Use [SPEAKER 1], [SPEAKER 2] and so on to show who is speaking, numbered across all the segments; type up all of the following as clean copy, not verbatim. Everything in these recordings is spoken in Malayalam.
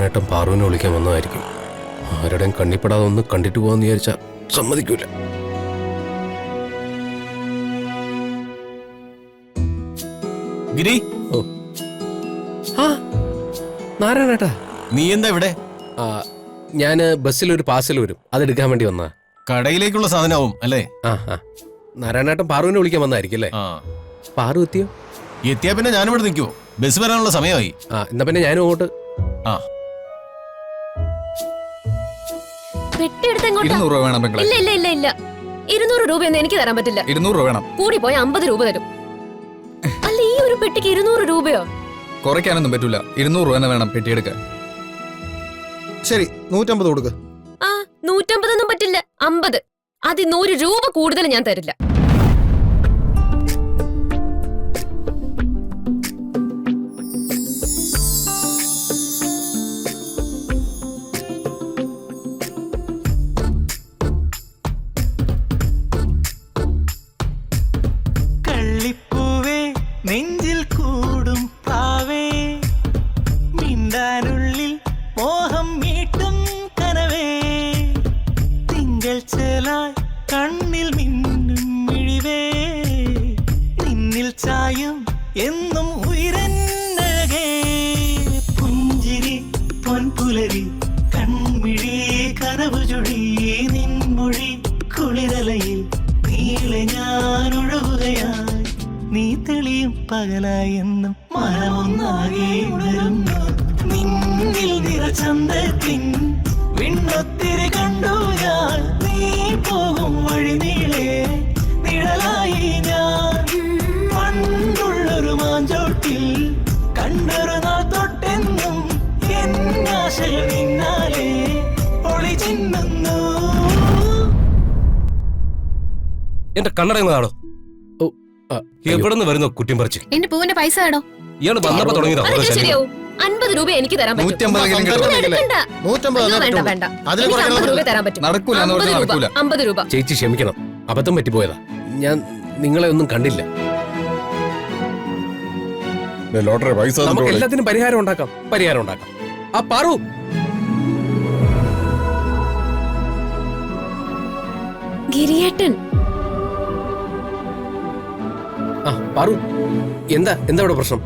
[SPEAKER 1] നാരായണേട്ടൻ പാറുവിനെ വിളിക്കാൻ വന്നതായിരിക്കും. ആരുടെയും കണ്ണിപ്പെടാതെ ഒന്ന് കണ്ടിട്ട് പോകാന്ന് വിചാരിച്ചാ സമ്മതിക്കൂല.
[SPEAKER 2] ഗിരി,
[SPEAKER 1] ഓ ആ നാരായണേട്ടാ,
[SPEAKER 2] നീ എന്താ ഇവിടെ?
[SPEAKER 1] ഞാന് ബസ്സിലൊരു പാർസൽ വരും, അതെടുക്കാൻ വേണ്ടി വന്നാ.
[SPEAKER 2] കടയിലേക്കുള്ള സാധനമാവും അല്ലേ?
[SPEAKER 1] നാരായണേട്ടൻ പാറുവിനെ വിളിക്കാൻ വന്നായിരിക്കും അല്ലേ? പാറു എത്തിയോ?
[SPEAKER 2] എത്തിയാ പിന്നെ ഞാനിവിടെ നിൽക്കുവോ? ബസ് വരാനുള്ള സമയമായി.
[SPEAKER 1] എന്നാ പിന്നെ ഞാനും അങ്ങോട്ട്.
[SPEAKER 3] ഇല്ല 200 രൂപയൊന്നും എനിക്ക് തരാൻ പറ്റില്ല.
[SPEAKER 4] 200 രൂപ വേണം.
[SPEAKER 3] കൂടി പോയ 50 രൂപ തരും. അല്ല, ഈ ഒരു പെട്ടിക്ക് 200 രൂപയോ?
[SPEAKER 4] കുറയ്ക്കാനൊന്നും പറ്റൂല. 200 രൂപ തന്നെ വേണം പെട്ടി എടുക്കാൻ.
[SPEAKER 5] ശരി, 150 കൊടുക്ക്.
[SPEAKER 3] 150 ഒന്നും പറ്റില്ല, 50. അത് 100 രൂപ കൂടുതൽ ഞാൻ തരില്ല.
[SPEAKER 6] നെഞ്ചിൽ കൂടും പാവേ, മിണ്ടാനുള്ളിൽ മോഹം മീട്ടും കനവേ, തിങ്കൾ ചേലായി കണ്ണിൽ മിന്നും മിഴിവേ, നിന്നിൽ ചായും എന്നും ഉയരന്നഴകേ, പുഞ്ചിരി പൊൻപുലരി കൺമിഴി കനവു ചൊഴി, നിൻമൊഴി കുളിരലയിൽ നീളെ ഞാൻ ഒഴുകുകയായി, നീ തെളിയും പകലായെന്നും മനമൊന്നാകെ ഉണരുന്നു, നിന്നിൽ നിറചന്തത്തിൻ വിണ്ണൊത്തിരി കണ്ടു ഞാൻ, നീ പോകും വഴി നീളെ നിഴലായി ഞാൻ, പണ്ടുള്ളൊരു മാഞ്ചോട്ടിൽ കണ്ടൊരു നാൾ തൊട്ടെന്നും എന്നാശയം നിന്നാലേ ഒളി ചിന്നുന്നു.
[SPEAKER 1] എന്റെ കണ്ണടങ്ങാണോ? എവിടെന്ന് വരുന്നു കുട്ടിയും പറിച്ച്?
[SPEAKER 3] എന്റെ പൂവിന്റെ പൈസ ആണോ?
[SPEAKER 1] ഇയാള് വന്നപ്പോ തുടങ്ങിയതാ.
[SPEAKER 3] 50 രൂപ എനിക്ക് തരാൻ പറ്റും. 50 രൂപ.
[SPEAKER 1] ചേച്ചി ക്ഷമിക്കണം, അബദ്ധം പറ്റിപ്പോയതാ. ഞാൻ നിങ്ങളെ ഒന്നും കണ്ടില്ല. നമുക്ക് എല്ലാത്തിനും പരിഹാരം ഉണ്ടാക്കാം. ആ പാറു,
[SPEAKER 3] ഗിരിയേട്ടൻ.
[SPEAKER 1] പാറു, എന്താ ഇവിടെ പ്രശ്നം?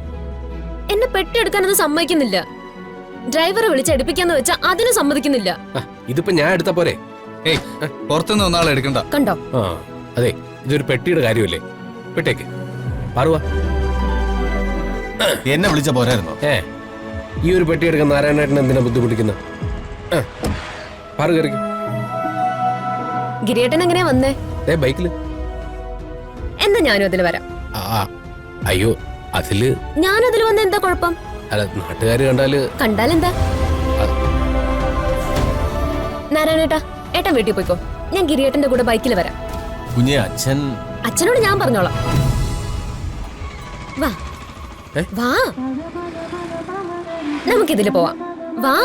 [SPEAKER 3] എന്നെ പെട്ടിയെടുക്കാനൊന്നും സമ്മതിക്കുന്നില്ല. ഡ്രൈവറെ വിളിച്ച് എടുപ്പിക്കാന്ന് വെച്ചാ അതിന് സമ്മതിക്കുന്നില്ല.
[SPEAKER 1] ഇതിപ്പോ ഞാൻ എടുത്ത പോരെ?
[SPEAKER 4] പുറത്തുനിന്ന് ഒന്നാളെ എടുക്കണ്ട.
[SPEAKER 3] കണ്ടോ?
[SPEAKER 1] അതെ, ഇതൊരു പെട്ടിയുടെ കാര്യമല്ലേ? പെട്ടേക്ക് പാറുവാ.
[SPEAKER 2] എന്നെ വിളിച്ച പോരായിരുന്നോ?
[SPEAKER 1] ഈ ഒരു പെട്ടി എടുക്കാൻ നാരായണേട്ടൻ എന്തിനാ ബുദ്ധിമുട്ടിക്കുന്നത്? പാറു കയറിക്കും.
[SPEAKER 3] ഗിരിയേട്ടൻ എങ്ങനെയാ വന്നേ?
[SPEAKER 1] ബൈക്കില്.
[SPEAKER 3] എന്നാ ഞാനും അതില് വരാം.
[SPEAKER 1] അയ്യോ, അതില്
[SPEAKER 3] ഞാനതിൽ വന്ന എന്താ കുഴപ്പം?
[SPEAKER 1] അല്ല, നാട്ടുകാര്
[SPEAKER 3] കണ്ടാലെന്താ? നാരായണേട്ടാ, ഏട്ടൻ വീട്ടിൽ പോയിക്കോ. ഞാൻ ഗിരിയേട്ടന്റെ കൂടെ ബൈക്കിൽ വരാം.
[SPEAKER 2] കുഞ്ഞെ,
[SPEAKER 3] അച്ഛനോട് ഞാൻ പറഞ്ഞോളാം. വാ വാ, നമുക്കിതില് പോവാം. വാ.